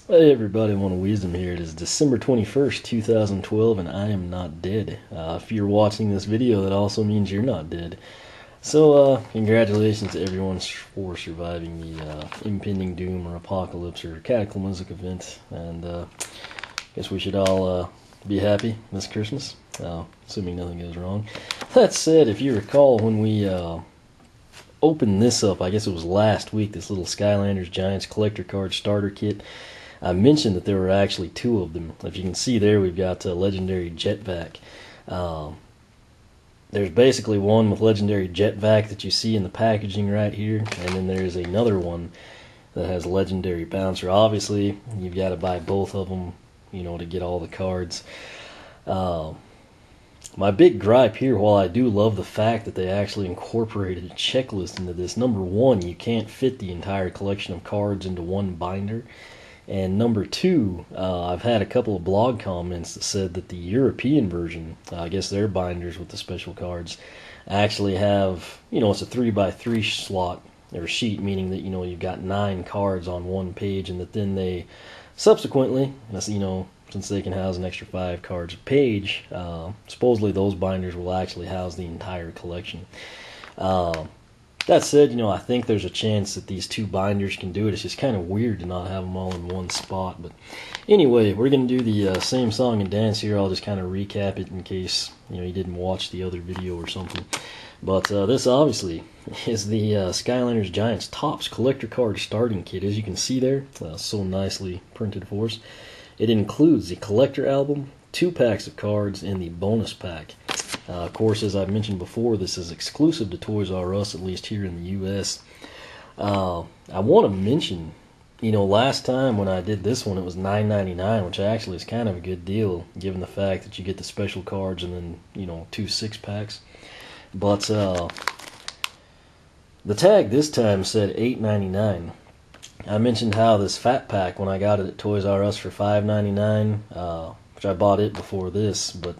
Hey everybody, One of Wisdom here. It is December 21st, 2012, and I am not dead. If you're watching this video, that also means you're not dead. So, congratulations to everyone for surviving the impending doom or apocalypse or cataclysmic event. And I guess we should all be happy this Christmas, assuming nothing goes wrong. That said, if you recall, when we opened this up, I guess it was last week, this little Skylanders Giants collector card starter kit, I mentioned that there were actually two of them. If you can see there, we've got Legendary Jet-Vac. There's basically one with Legendary Jet-Vac that you see in the packaging right here, and then there's another one that has Legendary Bouncer. Obviously, you've got to buy both of them, to get all the cards. My big gripe here, while I do love the fact that they actually incorporated a checklist into this, number one, you can't fit the entire collection of cards into one binder. And number two, I've had a couple of blog comments that said that the European version, I guess their binders with the special cards, actually have, it's a 3x3 slot or sheet, meaning that, you've got 9 cards on one page, and that then they subsequently, since they can house an extra 5 cards a page, supposedly those binders will actually house the entire collection. That said, I think there's a chance that these two binders can do it. It's just kind of weird to not have them all in one spot. But anyway, we're going to do the same song and dance here. I'll just kind of recap it in case, you didn't watch the other video or something. But this obviously is the Skylanders Giants Topps Collector Card Starting Kit. As you can see there, so nicely printed for us. It includes the collector album, 2 packs of cards, and the bonus pack. Of course, as I mentioned before, this is exclusive to Toys R Us, at least here in the U.S. I want to mention, last time when I did this one, it was $9.99, which actually is kind of a good deal, given the fact that you get the special cards and then, 2 6-packs. But the tag this time said $8.99. I mentioned how this fat pack, when I got it at Toys R Us for $5.99, which I bought it before this, but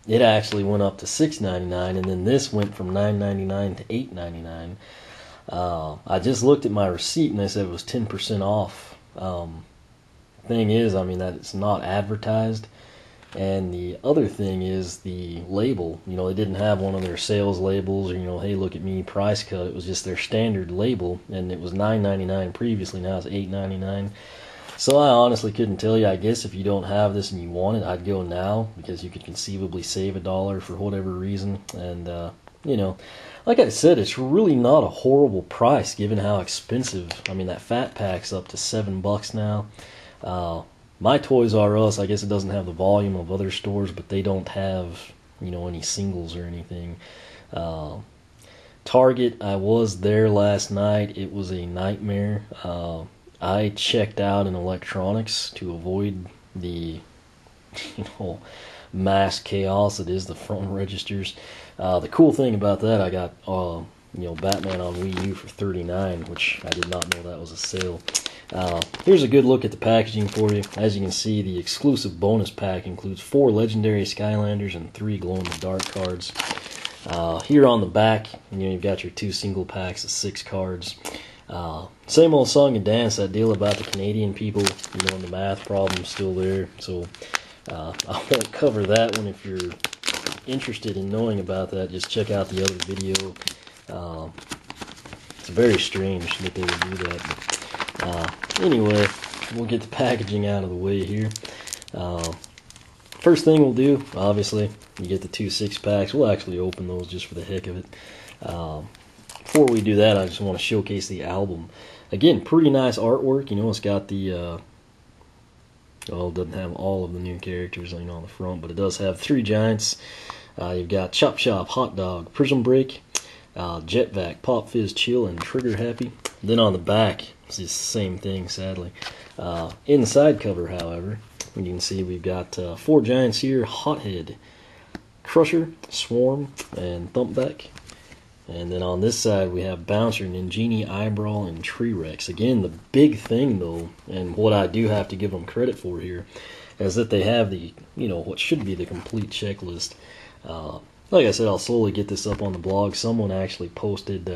it actually went up to $6.99, and then this went from $9.99 to $8.99. I just looked at my receipt, and they said it was 10% off. Thing is, that it's not advertised, and the other thing is the label. They didn't have one of their sales labels, or, hey, look at me, price cut. It was just their standard label, and it was $9.99 previously, now it's $8.99. So I honestly couldn't tell you. I guess if you don't have this and you want it, I'd go now, because you could conceivably save $1 for whatever reason. And, like I said, it's really not a horrible price given how expensive. That fat pack's up to $7 now. My Toys R Us, I guess it doesn't have the volume of other stores, but they don't have, any singles or anything. Target, I was there last night. It was a nightmare. I checked out in electronics to avoid the, mass chaos that is the front registers. The cool thing about that, I got, Batman on Wii U for $39, which I did not know that was a sale. Here's a good look at the packaging for you. As you can see, the exclusive bonus pack includes 4 Legendary Skylanders and 3 glow-in-the-dark cards. Here on the back, you've got your 2 single packs of 6 cards. Same old song and dance, that deal about the Canadian people, and the math problem's still there. So I won't cover that one. If you're interested in knowing about that, just check out the other video. It's very strange that they would do that. But, anyway, we'll get the packaging out of the way here. First thing we'll do, obviously, you get the 2 6-packs. We'll actually open those just for the heck of it. Before we do that, I just want to showcase the album. Again, pretty nice artwork. It's got the, it doesn't have all of the new characters, on the front, but it does have 3 Giants. You've got Chop Chop, Hot Dog, Prism Break, Jet-Vac, Pop Fizz Chill, and Trigger Happy. Then on the back, it's the same thing, sadly. In the side cover, however, you can see we've got 4 Giants here: Hothead, Crusher, Swarm, and Thumpback. And then on this side, we have Bouncer, Ningini, Eyebrow, and Tree Rex. Again, the big thing, though, and what I do have to give them credit for here, is that they have the, what should be the complete checklist. Like I said, I'll slowly get this up on the blog. Someone actually posted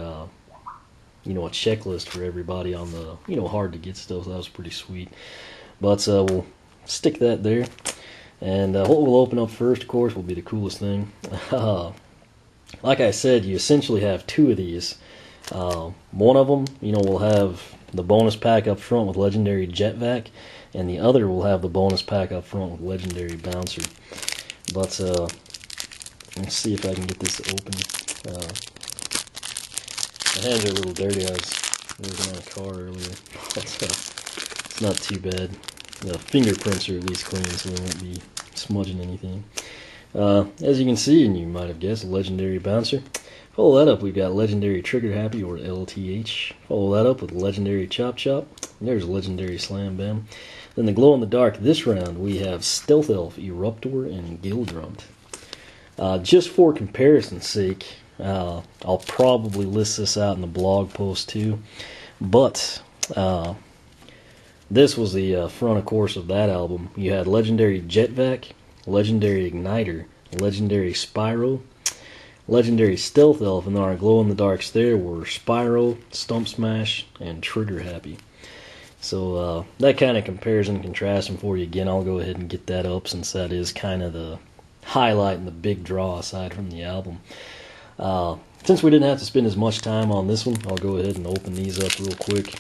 you know, a checklist for everybody on the, you know, hard to get stuff. So that was pretty sweet. But we'll stick that there. And what we'll open up first, of course, will be the coolest thing. Like I said, you essentially have two of these. One of them, you know, will have the bonus pack up front with Legendary Jet-Vac, and the other will have the bonus pack up front with Legendary Bouncer. But let's see if I can get this open. My hands are a little dirty. I was working on a car earlier, but it's not too bad. The fingerprints are at least clean, so we won't be smudging anything. As you can see, and you might have guessed, Legendary Bouncer. Follow that up, we've got Legendary Trigger Happy, or LTH. Follow that up with Legendary Chop Chop. There's Legendary Slam Bam. Then the glow in the dark this round, we have Stealth Elf, Eruptor, and Gildrunt. Just for comparison's sake, I'll probably list this out in the blog post too. But this was the front, of course, of that album. You had Legendary Jet-Vac, Legendary Igniter, Legendary Spyro, Legendary Stealth Elf, and then our glow-in-the-darks there were Spyro, Stump Smash, and Trigger Happy. So that kind of compares and contrasting for you. Again, I'll go ahead and get that up since that is kind of the highlight and the big draw aside from the album. Since we didn't have to spend as much time on this one, I'll go ahead and open these up real quick.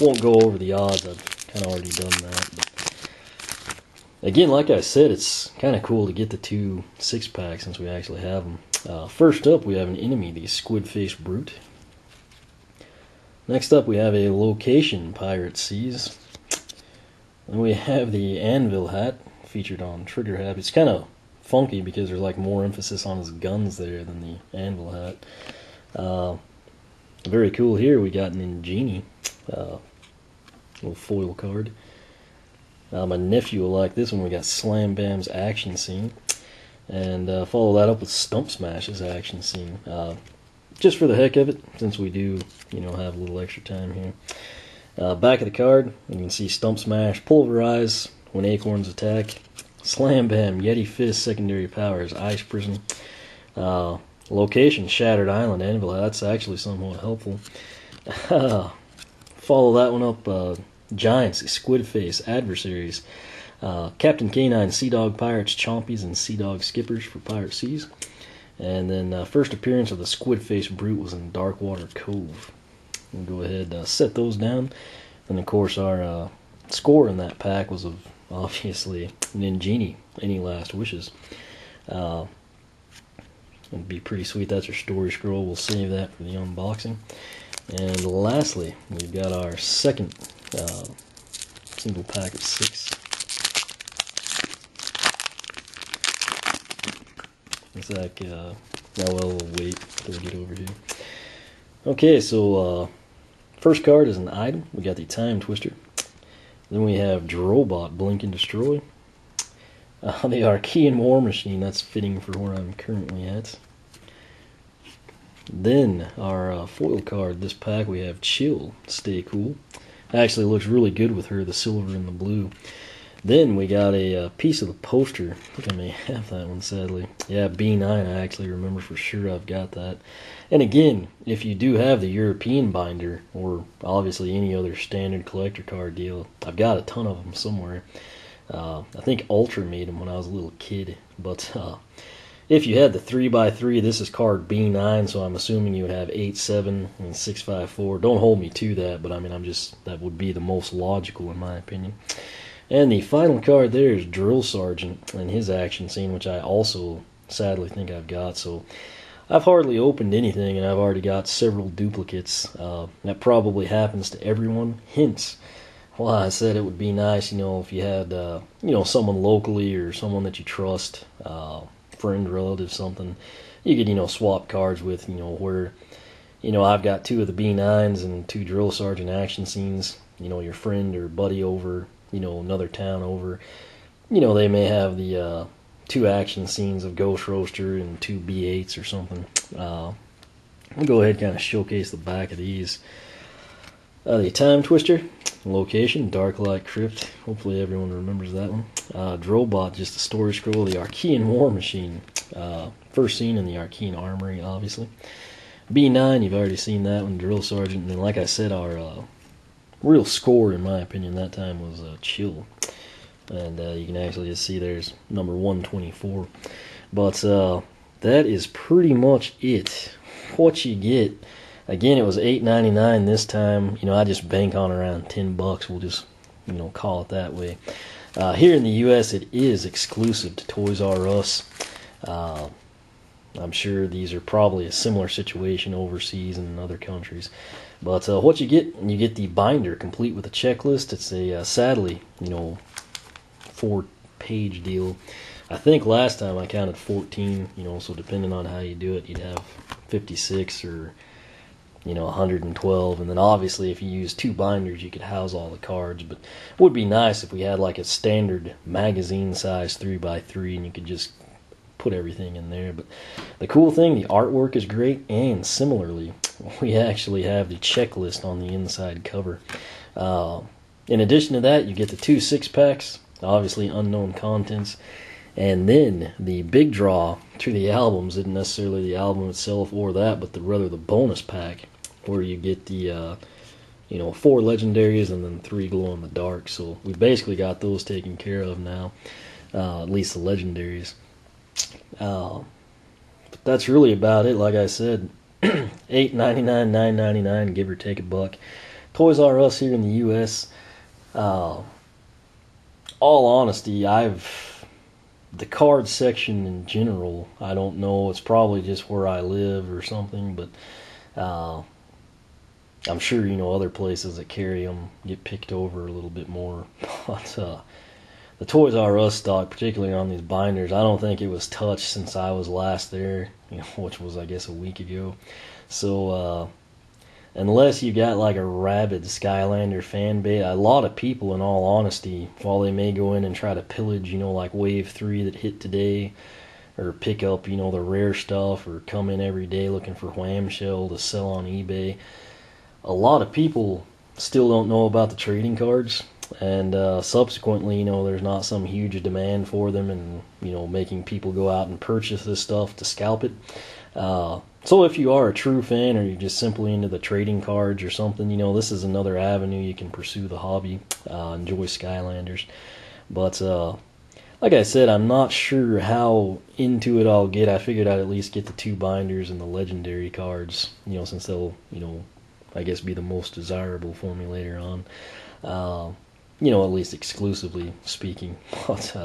Won't go over the odds, I've kind of already done that. But again, like I said, it's kind of cool to get the two 6-packs since we actually have them. First up, we have an enemy, the Squid-Faced Brute. Next up, we have a location, Pirate Seas. Then we have the Anvil hat, featured on Trigger Happy. It's kind of funky because there's like more emphasis on his guns there than the Anvil hat. Very cool here, we got an Ingenie, little foil card. My nephew will like this one. We got Slam Bam's action scene, and follow that up with Stump Smash's action scene. Just for the heck of it, since we do, you know, have a little extra time here. Back of the card, you can see Stump Smash, Pulverize when acorns attack, Slam Bam, Yeti Fist, secondary powers, Ice Prison. Location, Shattered Island, Anvil. That's actually somewhat helpful. Follow that one up. Giants, Squid Face, Adversaries, Captain Canine, Sea Dog Pirates, Chompies, and Sea Dog Skippers for Pirate Seas. And then first appearance of the Squid Face Brute was in Darkwater Cove. We'll go ahead and set those down. And of course our score in that pack was of obviously an Ingenie, Any Last Wishes. It'd be pretty sweet. That's our story scroll. We'll save that for the unboxing. And lastly, we've got our second single pack of 6. It's like, well, we'll wait till we get over here. Okay, so first card is an item. We got the Time Twister. Then we have Drobot, Blink and Destroy. The Archean War Machine, that's fitting for where I'm currently at. Then our foil card, this pack, we have Chill, Stay Cool. Actually looks really good with her, the silver and the blue. Then we got a piece of the poster. I think I may have that one, sadly. Yeah, B9, I actually remember for sure I've got that. And again, if you do have the European binder, or obviously any other standard collector card deal, I've got a ton of them somewhere. I think Ultra made them when I was a little kid. But if you had the 3x3, this is card B9, so I'm assuming you would have 8, 7, and 654. Don't hold me to that, but I mean, that would be the most logical in my opinion. And the final card there is Drill Sergeant and his action scene, which I also sadly think I've got. So I've hardly opened anything, and I've already got several duplicates. That probably happens to everyone. Hence why I said it would be nice, you know, if you had, you know, someone locally or someone that you trust, friend, relative, something, you could, you know, swap cards with, you know, where, you know, I've got 2 of the B9s and 2 Drill Sergeant action scenes, you know, your friend or buddy over, you know, another town over, you know, they may have the 2 action scenes of Ghost Roaster and 2 B8s or something. I'll go ahead and kind of showcase the back of these. The Time Twister, location, Darklight Crypt. Hopefully everyone remembers that one. Drobot, just a story scroll. The Archean War Machine, first seen in the Archean Armory, obviously. B9, you've already seen that one, Drill Sergeant. And then, like I said, our real score, in my opinion, that time was Chill. And you can actually just see there's number 124. But that is pretty much it. What you get, again, it was $8.99 this time. I just bank on around $10. We'll just, call it that way. Here in the U.S., it is exclusive to Toys R Us. I'm sure these are probably a similar situation overseas and in other countries. But what you get the binder complete with a checklist. It's a, sadly, 4-page deal. I think last time I counted 14, so depending on how you do it, you'd have 56 or, 112. And then obviously if you use 2 binders, you could house all the cards. But it would be nice if we had like a standard magazine size 3x3 and you could just put everything in there. But the cool thing, the artwork is great, and similarly, we actually have the checklist on the inside cover. In addition to that, you get the 2 6-packs, obviously unknown contents, and then the big draw to the albums isn't necessarily the album itself or that, but rather the bonus pack, where you get the 4 legendaries and then 3 glow in the dark. So we basically got those taken care of now, at least the legendaries. But that's really about it. Like I said, $8.99, $9.99, give or take $1. Toys R Us here in the U.S. All honesty, the card section in general, I don't know. It's probably just where I live or something, but I'm sure other places that carry them get picked over a little bit more. But the Toys R Us stock, particularly on these binders, I don't think it was touched since I was last there, which was, I guess, a week ago. So, unless you got like a rabid Skylander fan base, a lot of people, in all honesty, while they may go in and try to pillage, like Wave 3 that hit today, or pick up, the rare stuff, or come in every day looking for Wham Shell to sell on eBay, a lot of people still don't know about the trading cards. And subsequently, there's not some huge demand for them, and making people go out and purchase this stuff to scalp it. So if you are a true fan, or you're just simply into the trading cards or something, this is another avenue you can pursue the hobby. Enjoy Skylanders. But like I said, I'm not sure how into it I'll get. I figured I'd at least get the 2 binders and the legendary cards, since they'll, I guess, be the most desirable for me later on. At least exclusively speaking. But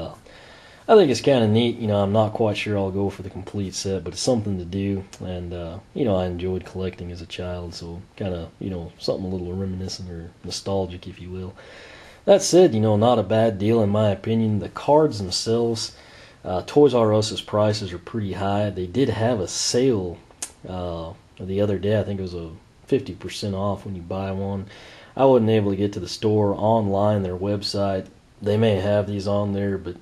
I think it's kind of neat. I'm not quite sure I'll go for the complete set, but it's something to do. And, I enjoyed collecting as a child, so kind of, something a little reminiscent or nostalgic, if you will. That said, not a bad deal in my opinion. The cards themselves, Toys R Us's prices are pretty high. They did have a sale the other day. I think it was a 50% off when you buy one. I wasn't able to get to the store. Online, their website, they may have these on there, but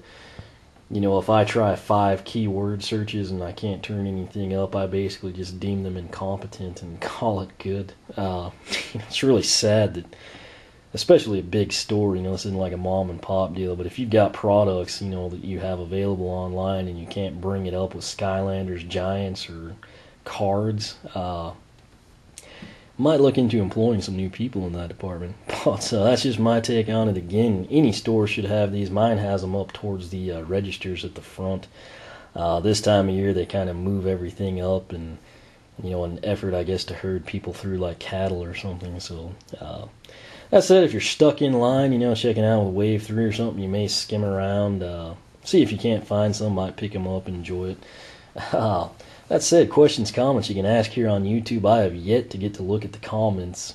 if I try 5 keyword searches and I can't turn anything up, I basically just deem them incompetent and call it good. It's really sad that, especially a big store, this isn't like a mom and pop deal, but if you've got products, that you have available online and you can't bring it up with Skylanders, Giants, or cards, might look into employing some new people in that department. But that's just my take on it. Again, any store should have these. Mine has them up towards the registers at the front. This time of year, they kind of move everything up, and an effort, I guess, to herd people through like cattle or something. So that said, if you're stuck in line, checking out with Wave 3 or something, you may skim around, see if you can't find some, might pick them up and enjoy it. That said, questions, comments you can ask here on YouTube. I have yet to get to look at the comments.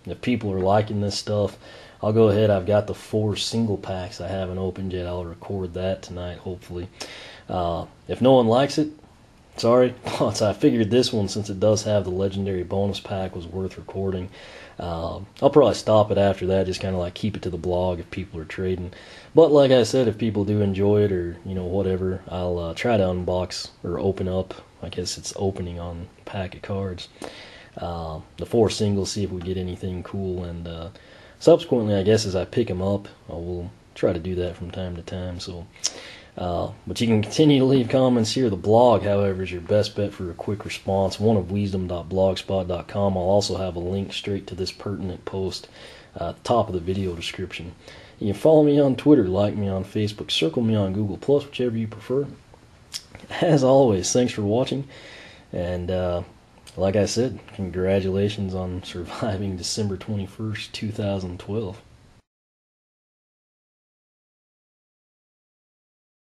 If people are liking this stuff, I'll go ahead. I've got the 4 single packs I haven't opened yet. I'll record that tonight, hopefully. If no one likes it, sorry. But I figured this one, since it does have the Legendary Bonus Pack, was worth recording. I'll probably stop it after that, just kind of like keep it to the blog if people are trading. But like I said, if people do enjoy it, or whatever, I'll try to unbox or open up. I guess it's opening on a pack of cards. The 4 singles, see if we get anything cool, and subsequently, I guess as I pick them up, I will try to do that from time to time. So But you can continue to leave comments here. The blog, however, is your best bet for a quick response. oneofwisdom.blogspot.com. I'll also have a link straight to this pertinent post at the top of the video description. You can follow me on Twitter, like me on Facebook, circle me on Google+, whichever you prefer. As always, thanks for watching, and like I said, congratulations on surviving December 21st, 2012.